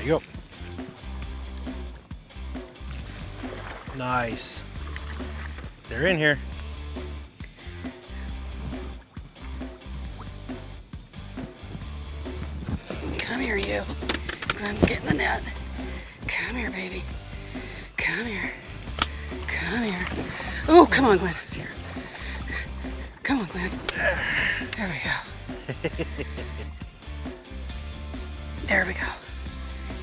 There you go. Nice. They're in here. Come here, you. Glenn's getting the net. Come here, baby. Come here. Come here. Oh, come on, Glenn. Come on, Glenn. There we go. There we go.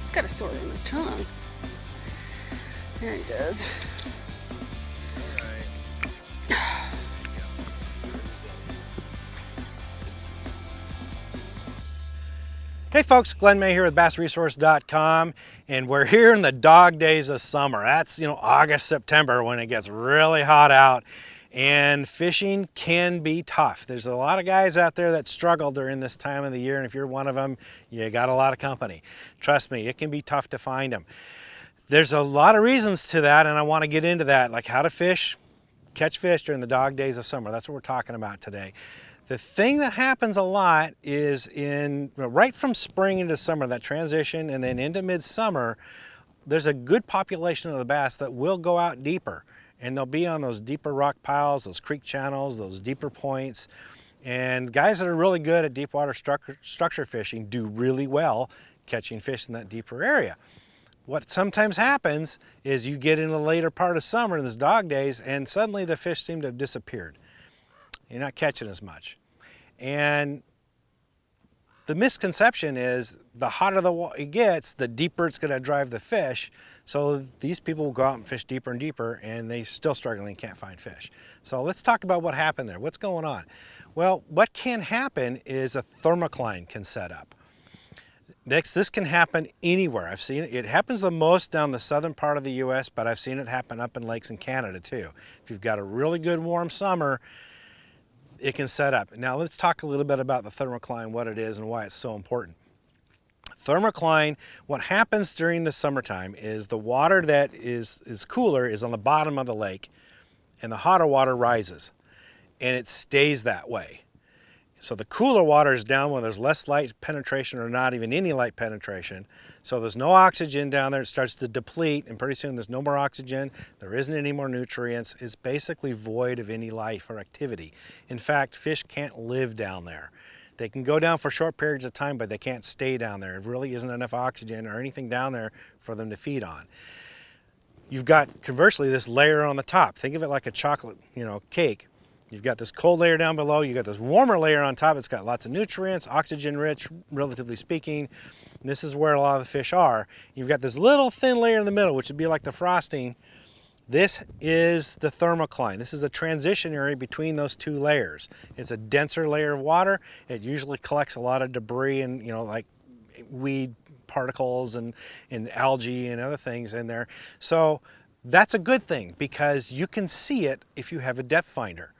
He's got a sword in his tongue. Yeah, he does. Hey folks, Glenn May here with BassResource.com, and we're here in the dog days of summer. That's, August, September, when it gets really hot out, and fishing can be tough. There's a lot of guys out there that struggle during this time of the year, and if you're one of them, you got a lot of company. Trust me, it can be tough to find them. There's a lot of reasons to that, and I want to get into that, like how to catch fish during the dog days of summer. That's what we're talking about today. The thing that happens a lot is right from spring into summer, that transition, and then into midsummer, there's a good population of the bass that will go out deeper, and they'll be on those deeper rock piles, those creek channels, those deeper points. And guys that are really good at deep water structure fishing do really well catching fish in that deeper area. What sometimes happens is you get in the later part of summer in these dog days, and suddenly the fish seem to have disappeared. You're not catching as much. And the misconception is the hotter it gets, the deeper it's going to drive the fish. So these people will go out and fish deeper and deeper, and they still struggling and can't find fish. So let's talk about what happened there. What's going on? Well, what can happen is a thermocline can set up. This can happen anywhere. I've seen it. It happens the most down the southern part of the U.S., but I've seen it happen up in lakes in Canada too. If you've got a really good warm summer, it can set up. Now let's talk a little bit about the thermocline, what it is and why it's so important. Thermocline, what happens during the summertime is the water that is cooler is on the bottom of the lake, and the hotter water rises, and it stays that way. So the cooler water is down when there's less light penetration or not even any light penetration. So there's no oxygen down there. It starts to deplete, and pretty soon there's no more oxygen. There isn't any more nutrients. It's basically void of any life or activity. In fact, fish can't live down there. They can go down for short periods of time, but they can't stay down there. It really isn't enough oxygen or anything down there for them to feed on. You've got, conversely, this layer on the top. Think of it like a chocolate, cake. You've got this cold layer down below, you've got this warmer layer on top. It's got lots of nutrients, oxygen rich, relatively speaking. And this is where a lot of the fish are. You've got this little thin layer in the middle, which would be like the frosting. This is the thermocline. This is a transition area between those two layers. It's a denser layer of water. It usually collects a lot of debris and, like weed particles and algae and other things in there. So that's a good thing because you can see it if you have a depth finder.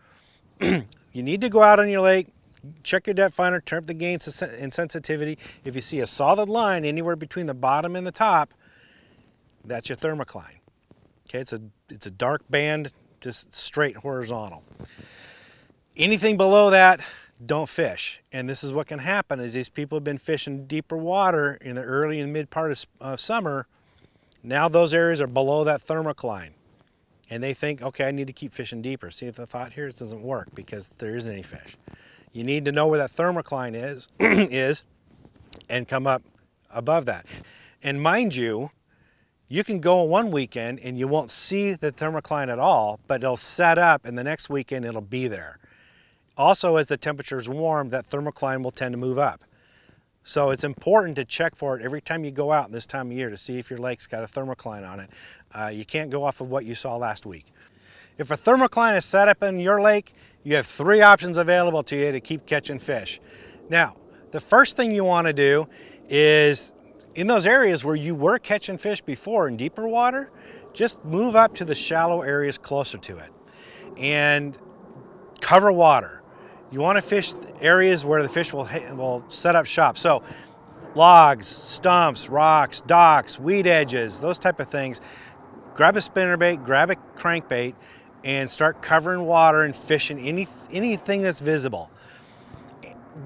You need to go out on your lake, check your depth finder, turn up the gain and sensitivity. If you see a solid line anywhere between the bottom and the top, that's your thermocline. Okay, it's a dark band, just straight horizontal. Anything below that, don't fish. And this is what can happen is these people have been fishing deeper water in the early and mid part of summer. Now those areas are below that thermocline. And they think, okay, I need to keep fishing deeper. See, if the thought here doesn't work because there isn't any fish. You need to know where that thermocline is and come up above that. And mind you, you can go one weekend and you won't see the thermocline at all, but it'll set up and the next weekend it'll be there. Also, as the temperature is warm, that thermocline will tend to move up. So it's important to check for it every time you go out this time of year to see if your lake's got a thermocline on it. You can't go off of what you saw last week. If a thermocline is set up in your lake, you have 3 options available to you to keep catching fish. Now, the first thing you want to do is, in those areas where you were catching fish before in deeper water, just move up to the shallow areas closer to it and cover water. You want to fish areas where the fish will set up shop. So logs, stumps, rocks, docks, weed edges, those type of things. Grab a spinnerbait, grab a crankbait, and start covering water and fishing anything that's visible.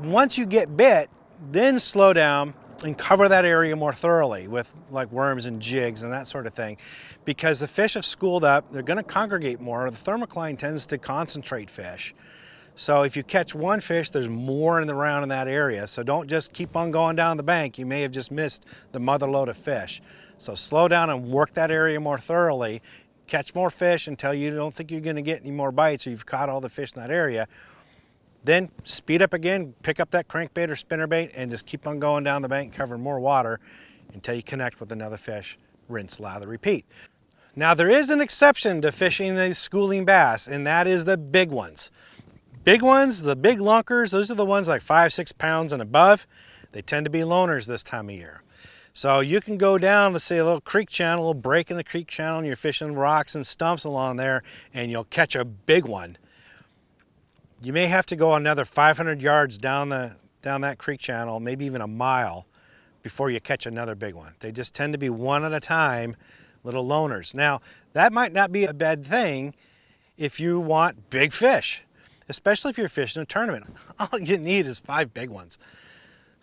Once you get bit, then slow down and cover that area more thoroughly with like worms and jigs and that sort of thing. Because the fish have schooled up, they're going to congregate more. The thermocline tends to concentrate fish. So if you catch one fish, there's more in the round in that area. So don't just keep on going down the bank. You may have just missed the mother load of fish. So slow down and work that area more thoroughly. Catch more fish until you don't think you're going to get any more bites or you've caught all the fish in that area. Then speed up again, pick up that crankbait or spinnerbait and just keep on going down the bank, covering more water until you connect with another fish. Rinse, lather, repeat. Now there is an exception to fishing these schooling bass, and that is the big ones. Big ones, the big lunkers, those are the ones like 5-6 pounds and above. They tend to be loners this time of year. So you can go down, let's say a little creek channel, a little break in the creek channel, and you're fishing rocks and stumps along there, and you'll catch a big one. You may have to go another 500 yards down that creek channel, maybe even a mile, before you catch another big one. They just tend to be one at a time, little loners. Now, that might not be a bad thing if you want big fish, especially if you're fishing a tournament. All you need is 5 big ones.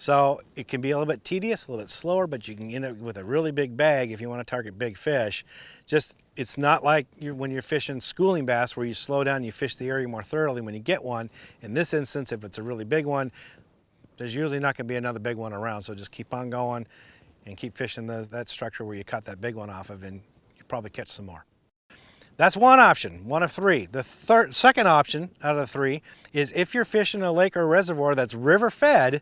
So it can be a little bit tedious, a little bit slower, but you can end up with a really big bag if you want to target big fish. Just, it's not like when you're fishing schooling bass where you slow down and you fish the area more thoroughly when you get one. In this instance, if it's a really big one, there's usually not going to be another big one around. So just keep on going and keep fishing that structure where you cut that big one off of, and you probably catch some more. That's one option, one of 3. The second option out of the 3 is if you're fishing a lake or reservoir that's river fed,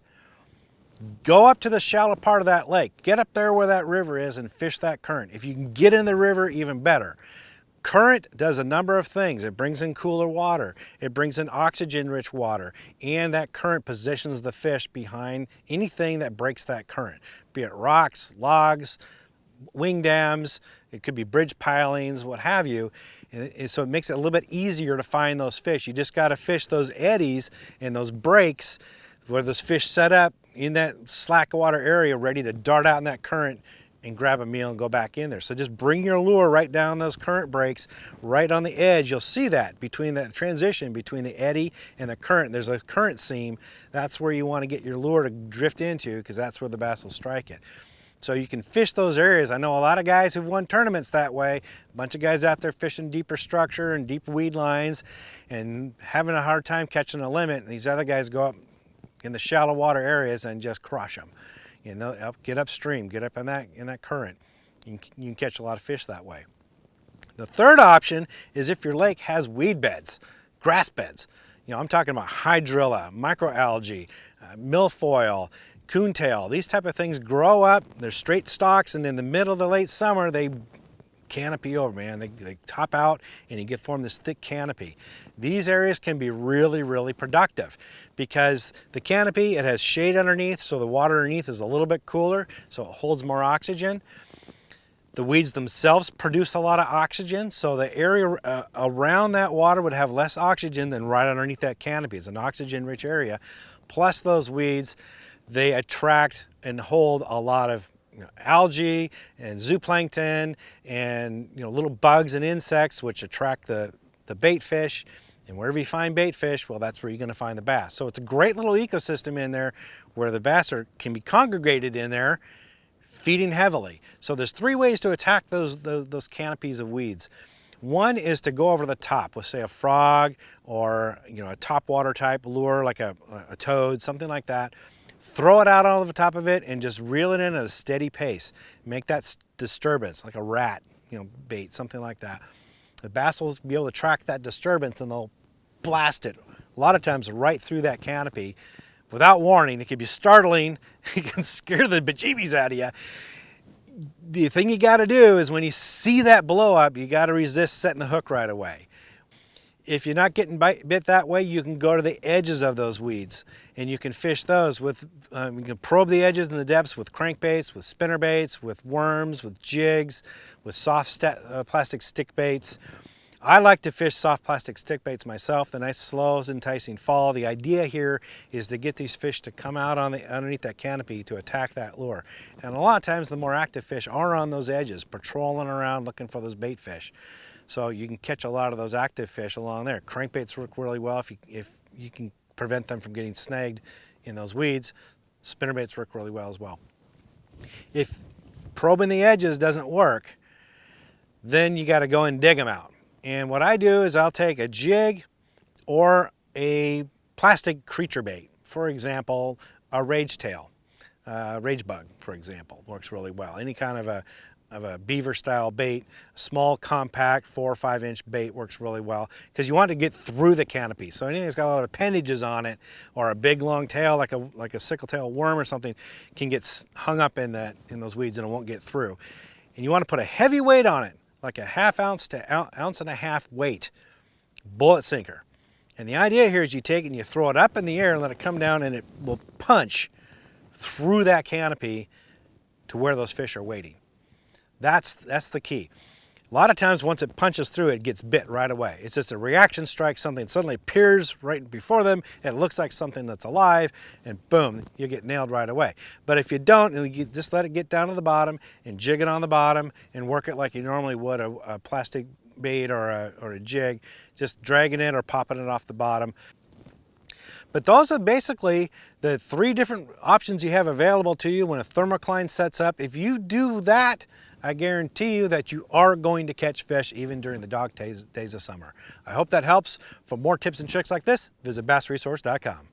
go up to the shallow part of that lake. Get up there where that river is and fish that current. If you can get in the river, even better. Current does a number of things. It brings in cooler water. It brings in oxygen-rich water. And that current positions the fish behind anything that breaks that current, be it rocks, logs, wing dams, it could be bridge pilings, what have you. And so it makes it a little bit easier to find those fish. You just got to fish those eddies and those breaks where those fish set up in that slack water area ready to dart out in that current and grab a meal and go back in there. So just bring your lure right down those current breaks, right on the edge. You'll see that between that transition between the eddy and the current. There's a current seam. That's where you want to get your lure to drift into, because that's where the bass will strike it. So you can fish those areas. I know a lot of guys who've won tournaments that way. A bunch of guys out there fishing deeper structure and deep weed lines and having a hard time catching a limit. And these other guys go up in the shallow water areas and just crush them. You know, get upstream, get up in that current. You can catch a lot of fish that way. The third option is if your lake has weed beds, grass beds. You know, I'm talking about hydrilla, microalgae, milfoil, coontail. These type of things grow up. They're straight stalks, and in the middle of the late summer, they canopy over, man. They top out, and you form this thick canopy. These areas can be really, really productive because the canopy, it has shade underneath, so the water underneath is a little bit cooler, so it holds more oxygen. The weeds themselves produce a lot of oxygen, so the area around that water would have less oxygen than right underneath that canopy. It's an oxygen-rich area. Plus those weeds, they attract and hold a lot of algae and zooplankton and little bugs and insects which attract the bait fish. And wherever you find bait fish, well, that's where you're going to find the bass. So it's a great little ecosystem in there where the bass can be congregated in there, feeding heavily. So there's 3 ways to attack those canopies of weeds. One is to go over the top with, say, a frog or a top water type lure like a toad, something like that. Throw it out on the top of it and just reel it in at a steady pace. Make that disturbance like a rat, bait, something like that. The bass will be able to track that disturbance and they'll blast it, a lot of times right through that canopy without warning. It can be startling. It can scare the bejeebies out of you. The thing you got to do is when you see that blow up, you got to resist setting the hook right away. If you're not getting bit that way, you can go to the edges of those weeds and you can fish those with, you can probe the edges and the depths with crankbaits, with spinnerbaits, with worms, with jigs, with soft plastic stick baits. I like to fish soft plastic stick baits myself, the nice slow, enticing fall. The idea here is to get these fish to come out underneath that canopy to attack that lure. And a lot of times the more active fish are on those edges, patrolling around looking for those bait fish. So you can catch a lot of those active fish along there. Crankbaits work really well if you can prevent them from getting snagged in those weeds. Spinnerbaits work really well as well. If probing the edges doesn't work, then you got to go and dig them out. And what I do is I'll take a jig or a plastic creature bait. For example, a rage tail, rage bug, for example, works really well. Any kind of a beaver style bait, small compact 4 or 5 inch bait works really well because you want to get through the canopy. So anything that's got a lot of appendages on it, or a big long tail like a sickle tail worm or something, can get hung up in those weeds and it won't get through. And you want to put a heavy weight on it, like a 1/2 ounce to 1.5 ounce weight, bullet sinker. And the idea here is you take it and you throw it up in the air and let it come down, and it will punch through that canopy to where those fish are waiting. That's the key. A lot of times once it punches through, it gets bit right away. It's just a reaction strike, something suddenly appears right before them, it looks like something that's alive, and boom, you get nailed right away. But if you don't, you just let it get down to the bottom and jig it on the bottom and work it like you normally would a plastic bait or a jig, just dragging it or popping it off the bottom. But those are basically the 3 different options you have available to you when a thermocline sets up. If you do that, I guarantee you that you are going to catch fish even during the dog days of summer. I hope that helps. For more tips and tricks like this, visit bassresource.com.